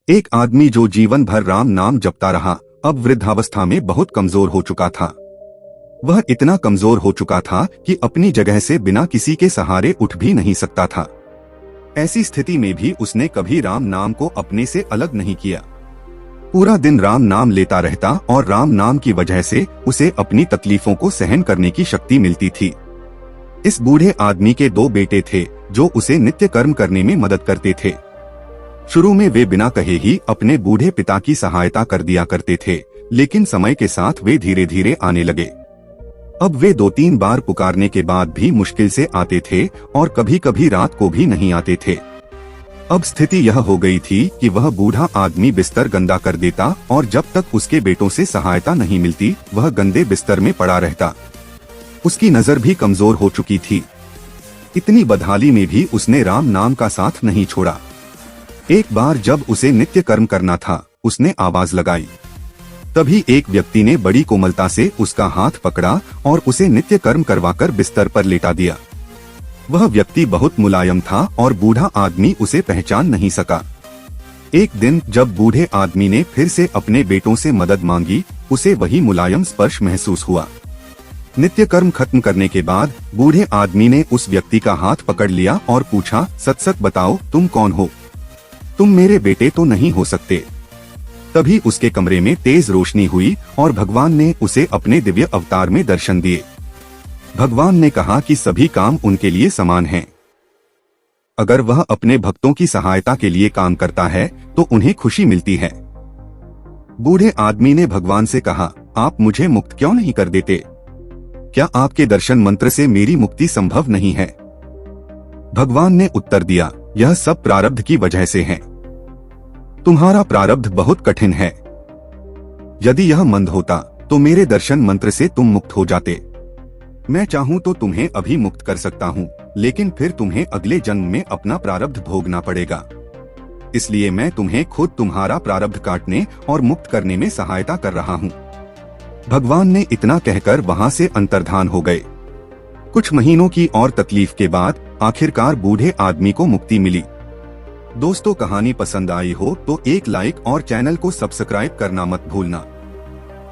एक आदमी जो जीवन भर राम नाम जपता रहा, अब वृद्धावस्था में बहुत कमजोर हो चुका था। वह इतना कमजोर हो चुका था कि अपनी जगह से बिना किसी के सहारे उठ भी नहीं सकता था। ऐसी स्थिति में भी उसने कभी राम नाम को अपने से अलग नहीं किया। पूरा दिन राम नाम लेता रहता और राम नाम की वजह से उसे अपनी तकलीफों को सहन करने की शक्ति मिलती थी। इस बूढ़े आदमी के 2 बेटे थे जो उसे नित्य कर्म करने में मदद करते थे। शुरू में वे बिना कहे ही अपने बूढ़े पिता की सहायता कर दिया करते थे, लेकिन समय के साथ वे धीरे धीरे आने लगे। अब वे 2-3 बार पुकारने के बाद भी मुश्किल से आते थे और कभी कभी रात को भी नहीं आते थे। अब स्थिति यह हो गई थी कि वह बूढ़ा आदमी बिस्तर गंदा कर देता और जब तक उसके बेटों से सहायता नहीं मिलती वह गंदे बिस्तर में पड़ा रहता। उसकी नजर भी कमजोर हो चुकी थी। इतनी बदहाली में भी उसने राम नाम का साथ नहीं छोड़ा। एक बार जब उसे नित्य कर्म करना था, उसने आवाज लगाई। तभी एक व्यक्ति ने बड़ी कोमलता से उसका हाथ पकड़ा और उसे नित्य कर्म करवाकर बिस्तर पर लेटा दिया। वह व्यक्ति बहुत मुलायम था और बूढ़ा आदमी उसे पहचान नहीं सका। एक दिन जब बूढ़े आदमी ने फिर से अपने बेटों से मदद मांगी, उसे वही मुलायम स्पर्श महसूस हुआ। नित्य कर्म खत्म करने के बाद बूढ़े आदमी ने उस व्यक्ति का हाथ पकड़ लिया और पूछा, सच सच बताओ, तुम कौन हो? तुम मेरे बेटे तो नहीं हो सकते। तभी उसके कमरे में तेज रोशनी हुई और भगवान ने उसे अपने दिव्य अवतार में दर्शन दिए। भगवान ने कहा कि सभी काम उनके लिए समान हैं। अगर वह अपने भक्तों की सहायता के लिए काम करता है तो उन्हें खुशी मिलती है। बूढ़े आदमी ने भगवान से कहा, आप मुझे मुक्त क्यों नहीं कर देते? क्या आपके दर्शन मंत्र से मेरी मुक्ति संभव नहीं है? भगवान ने उत्तर दिया, यह सब प्रारब्ध की वजह से है। तुम्हारा प्रारब्ध बहुत कठिन है। यदि यह मंद होता तो मेरे दर्शन मंत्र से तुम मुक्त हो जाते। मैं चाहूं तो तुम्हें अभी मुक्त कर सकता हूं, लेकिन फिर तुम्हें अगले जन्म में अपना प्रारब्ध भोगना पड़ेगा। इसलिए मैं तुम्हें खुद तुम्हारा प्रारब्ध काटने और मुक्त करने में सहायता कर रहा हूं। भगवान ने इतना कहकर वहां से अंतर्धान हो गए। कुछ महीनों की और तकलीफ के बाद आखिरकार बूढ़े आदमी को मुक्ति मिली। दोस्तों, कहानी पसंद आई हो तो एक लाइक और चैनल को सब्सक्राइब करना मत भूलना।